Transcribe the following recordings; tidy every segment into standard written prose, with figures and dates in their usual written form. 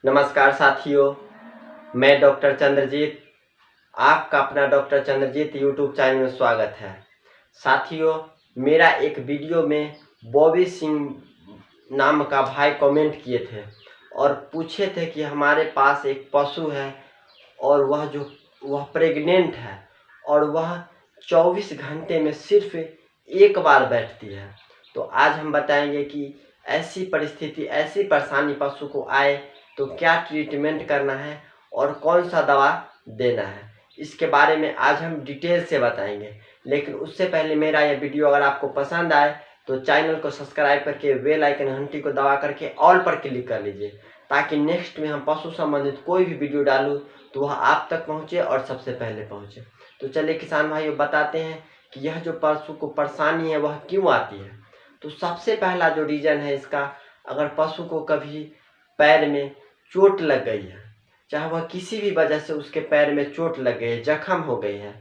नमस्कार साथियों, मैं डॉक्टर चंद्रजीत, आपका अपना डॉक्टर चंद्रजीत यूट्यूब चैनल में स्वागत है। साथियों, मेरा एक वीडियो में बॉबी सिंह नाम का भाई कमेंट किए थे और पूछे थे कि हमारे पास एक पशु है और वह प्रेग्नेंट है और वह 24 घंटे में सिर्फ एक बार बैठती है। तो आज हम बताएंगे कि ऐसी परिस्थिति, ऐसी परेशानी पशु को आए तो क्या ट्रीटमेंट करना है और कौन सा दवा देना है, इसके बारे में आज हम डिटेल से बताएंगे। लेकिन उससे पहले मेरा यह वीडियो अगर आपको पसंद आए तो चैनल को सब्सक्राइब करके बेल आइकन घंटी को दबा करके ऑल पर क्लिक कर लीजिए, ताकि नेक्स्ट में हम पशु संबंधित कोई भी वीडियो डालूँ तो वह आप तक पहुँचे और सबसे पहले पहुँचे। तो चलिए किसान भाइयों, बताते हैं कि यह जो पशु को परेशानी है वह क्यों आती है। तो सबसे पहला जो रीज़न है इसका, अगर पशु को कभी पैर में चोट लग गई है, चाहे वह किसी भी वजह से उसके पैर में चोट लग गई है, जख्म हो गई है,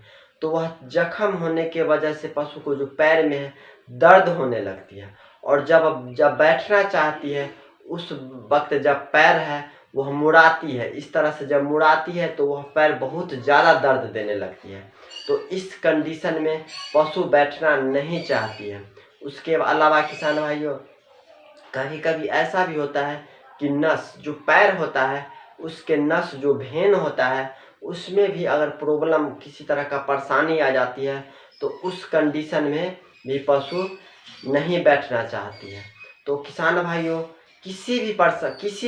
तो वह जख्म होने के वजह से पशु को जो पैर में है दर्द होने लगती है और जब बैठना चाहती है उस वक्त जब पैर है वह मुड़ाती है, इस तरह से जब मुड़ाती है तो वह पैर बहुत ज़्यादा दर्द देने लगती है। तो इस कंडीशन में पशु बैठना नहीं चाहती है। उसके अलावा किसान भाइयों, कभी कभी ऐसा भी होता है कि नस जो पैर होता है उसके नस जो भेन होता है उसमें भी अगर प्रॉब्लम, किसी तरह का परेशानी आ जाती है तो उस कंडीशन में भी पशु नहीं बैठना चाहती है। तो किसान भाइयों, किसी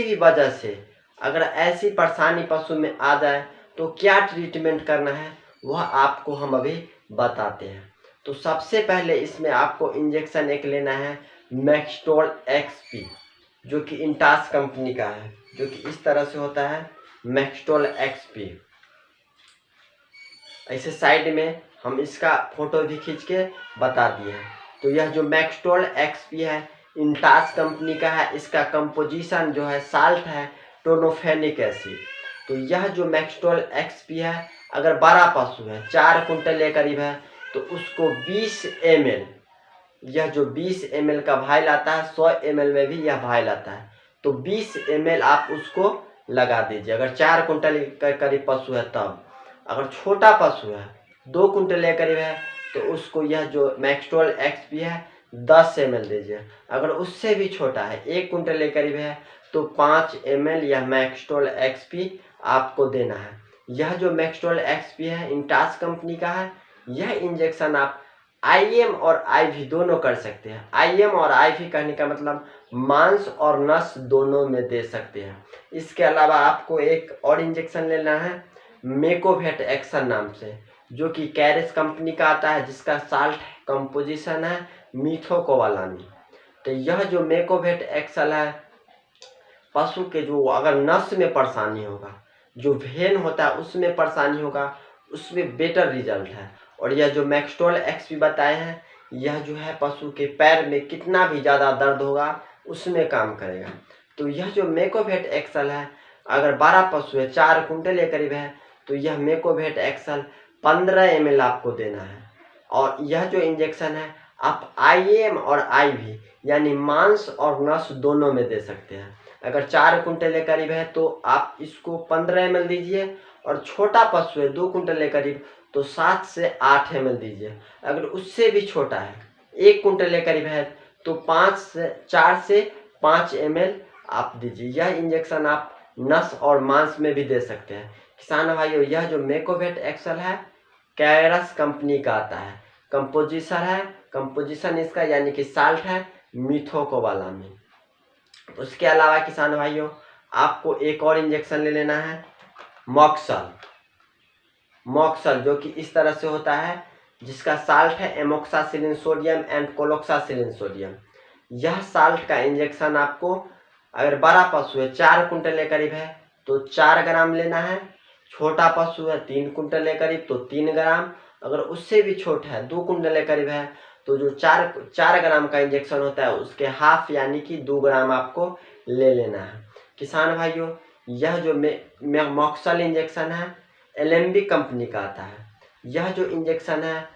भी वजह से अगर ऐसी परेशानी पशु में आ जाए तो क्या ट्रीटमेंट करना है वह आपको हम अभी बताते हैं। तो सबसे पहले इसमें आपको इंजेक्शन एक लेना है, मैक्सटोल एक्सपी, जो कि इंटास कंपनी का है, जो कि इस तरह से होता है मैक्सटोल एक्सपी। ऐसे साइड में हम इसका फोटो भी खींच के बता दिए हैं। तो यह जो मैक्सटोल एक्सपी है इंटास कंपनी का है। इसका कंपोजिशन जो है साल्ट है टोनोफेनिक एसिड। तो यह जो मैक्सटोल एक्सपी है, अगर बड़ा पशु है 4 कुंटल के करीब है तो उसको 20 ml, यह जो 20 ml का भाइल आता है, 100 ml में भी यह भाइल आता है, तो 20 ml आप उसको लगा दीजिए अगर 4 कुंटल के करीब पशु है तब। अगर छोटा पशु है 2 कुंटल के करीब है तो उसको यह जो मैक्सटोल एक्सपी है 10 ml दीजिए। अगर उससे भी छोटा है 1 कुंटल के करीब है तो 5 ml यह मैक्सटोल एक्सपी आपको देना है। यह जो मैक्सटोल एक्सपी है इंटास कंपनी का है। यह इंजेक्शन आप IM और IV दोनों कर सकते हैं। IM और IV कहने का मतलब मांस और नस दोनों में दे सकते हैं। इसके अलावा आपको एक और इंजेक्शन लेना है मेकोवेट एक्शन नाम से, जो कि कैरिस कंपनी का आता है, जिसका साल्ट कंपोजिशन है मिथोकोबालामी। तो यह जो मेकोवेट एक्सल है, पशु के जो अगर नस में परेशानी होगा, जो भेन होता है उसमें परेशानी होगा, उसमें बेटर रिजल्ट है। और यह जो मैक्सटोल एक्सपी बताए हैं, यह जो है पशु के पैर में कितना भी ज़्यादा दर्द होगा उसमें काम करेगा। तो यह जो मेकोवेट एक्सल है, अगर बड़ा पशु है 4 कुंटल के करीब है तो यह मेकोवेट एक्सल 15 ml आपको देना है। और यह जो इंजेक्शन है आप IM और IV यानी मांस और नस दोनों में दे सकते हैं। अगर 4 कुंटल के करीब है तो आप इसको 15 ml दीजिए, और छोटा पशु है 2 कुंटल के करीब तो 7 से 8 ml दीजिए। अगर उससे भी छोटा है 1 कुंटल के करीब है तो 4 से 5 ml आप दीजिए। यह इंजेक्शन आप नस और मांस में भी दे सकते हैं। किसान भाइयों, यह जो मेकोवेट एक्सल है कैरस कंपनी का आता है, कंपोजिशन इसका यानी कि साल्ट है मिथोकोबालामी। उसके अलावा किसान भाइयों, आपको एक और इंजेक्शन ले लेना है मॉक्सल, जो कि इस तरह से होता है, जिसका साल्ट है एमोक्सासिलिन सोडियम एंड कोलोक्सासिलिन सोडियम। यह साल्ट का इंजेक्शन आपको अगर बड़ा पशु है 4 कुंटल के करीब है तो 4 ग्राम लेना है, छोटा पशु है 3 कुंटल के करीब तो 3 ग्राम, अगर उससे भी छोटा है 2 कुंटल के करीब है तो जो 4 ग्राम का इंजेक्शन होता है उसके हाफ यानी कि 2 ग्राम आपको ले लेना है। किसान भाइयों, यह जो मॉक्सल इंजेक्शन है एलेम्बिक कंपनी का आता है। यह जो इंजेक्शन है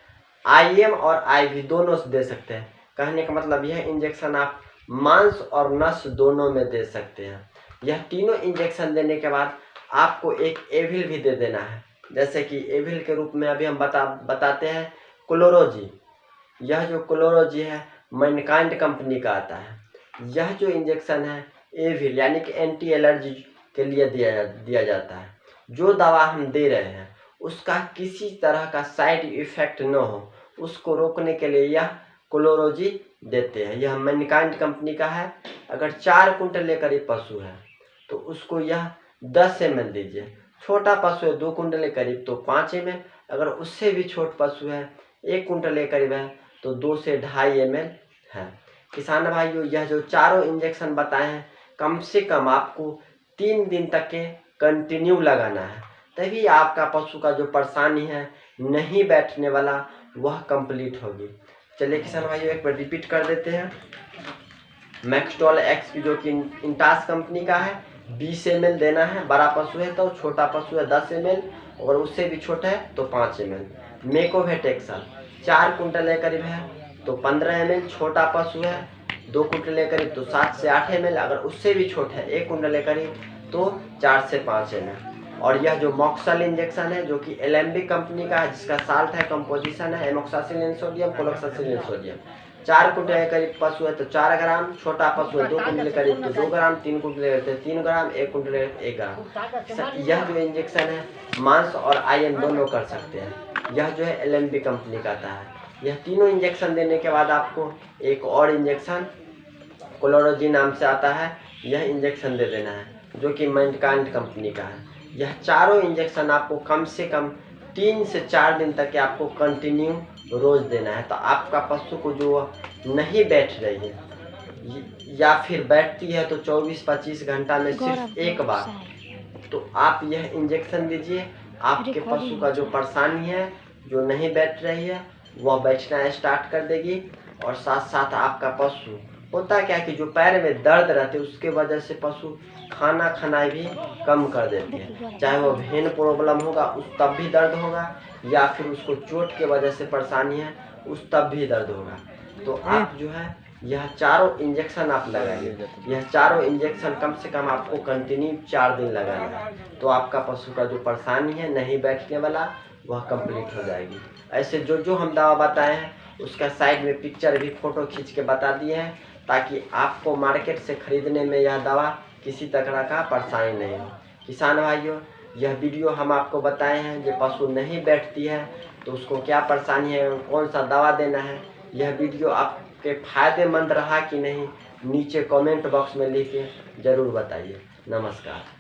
IM और IV दोनों से दे सकते हैं। कहने का मतलब यह इंजेक्शन आप मांस और नस दोनों में दे सकते हैं। यह तीनों इंजेक्शन देने के बाद आपको एक एविल भी दे देना है। जैसे कि एविल के रूप में अभी हम बताते हैं क्लोरोजी। यह जो क्लोरोजी है मैनकाइंड कंपनी का आता है। यह जो इंजेक्शन है एविल यानी कि एंटी एलर्जी के लिए दिया जाता है। जो दवा हम दे रहे हैं उसका किसी तरह का साइड इफेक्ट न हो, उसको रोकने के लिए यह क्लोरोजी देते हैं। यह मैनकाइंड कंपनी का है। अगर 4 कुंटल लेकर ये पशु है तो उसको यह 10 ml दीजिए। छोटा पशु है 2 कुंटल के करीब तो 5 ml। अगर उससे भी छोट पशु है 1 कुंटल के करीब है तो 2 से 2.5 ml है। किसान भाइयों, यह जो चारों इंजेक्शन बताए हैं कम से कम आपको 3 दिन तक के कंटिन्यू लगाना है, तभी आपका पशु का जो परेशानी है नहीं बैठने वाला वह कंप्लीट होगी। चलिए किसान भाइयों एक बार रिपीट कर देते हैं। मैक्सटॉल एक्स की जो कि इंटास कंपनी का है 20 ml देना है। बड़ा पशु है तो, छोटा पशु है 10 ml और उससे भी छोटा है तो 5 ml। मेकोवेट एक्सल 4 कुंटल के करीब है तो 15 ml। छोटा पशु है 2 कुंटल के करीब तो 7 से 8 ml। अगर उससे भी छोटा है 1 कुंटल के करीब तो 4 से 5 ml। और यह जो मॉक्सल इंजेक्शन है जो कि एलेम्बिक कंपनी का है, जिसका साल्ट है कंपोजिशन है एमोक्सासिलिन सोडियम फ्लोक्सासिलिन सोडियम। 4 कुंटल के करीब पशु है तो 4 ग्राम। छोटा पशु है 2 कुंटल के करीब तो 2 ग्राम। 3 कुंटल के करीब 3 ग्राम। 1 कुंटल के करीब 1 ग्राम। यह जो इंजेक्शन है मांस और आयन दोनों कर सकते हैं। यह जो है एलेम्बिक कंपनी का आता है। यह तीनों इंजेक्शन देने के बाद आपको एक और इंजेक्शन क्लोरोजी नाम से आता है, यह इंजेक्शन दे देना है जो कि मैनकाइंड कंपनी का है। यह चारों इंजेक्शन आपको कम से कम 3 से 4 दिन तक के आपको कंटिन्यू रोज देना है। तो आपका पशु को जो नहीं बैठ रही है या फिर बैठती है तो 24-25 घंटा में सिर्फ एक बार, तो आप यह इंजेक्शन दीजिए। आपके पशु का जो परेशानी है, जो नहीं बैठ रही है, वह बैठना स्टार्ट कर देगी। और साथ साथ आपका पशु होता क्या है कि जो पैर में दर्द रहते उसके वजह से पशु खाना खाना भी कम कर देते हैं। चाहे वो वेन प्रॉब्लम होगा उस तब भी दर्द होगा, या फिर उसको चोट के वजह से परेशानी है उस तब भी दर्द होगा। तो आप जो है यह चारों इंजेक्शन आप लगाइए। यह चारों इंजेक्शन कम से कम आपको कंटिन्यू 4 दिन लगाना है, तो आपका पशु का जो परेशानी है नहीं बैठने वाला वह कंप्लीट हो जाएगी। ऐसे जो हम दवा बताए हैं उसका साइड में पिक्चर भी फोटो खींच के बता दिए हैं, ताकि आपको मार्केट से खरीदने में यह दवा किसी तरह का परेशानी नहीं हो। किसान भाइयों, यह वीडियो हम आपको बताए हैं जो पशु नहीं बैठती है तो उसको क्या परेशानी है, कौन सा दवा देना है। यह वीडियो आपके फायदेमंद रहा कि नहीं, नीचे कमेंट बॉक्स में लिख के ज़रूर बताइए। नमस्कार।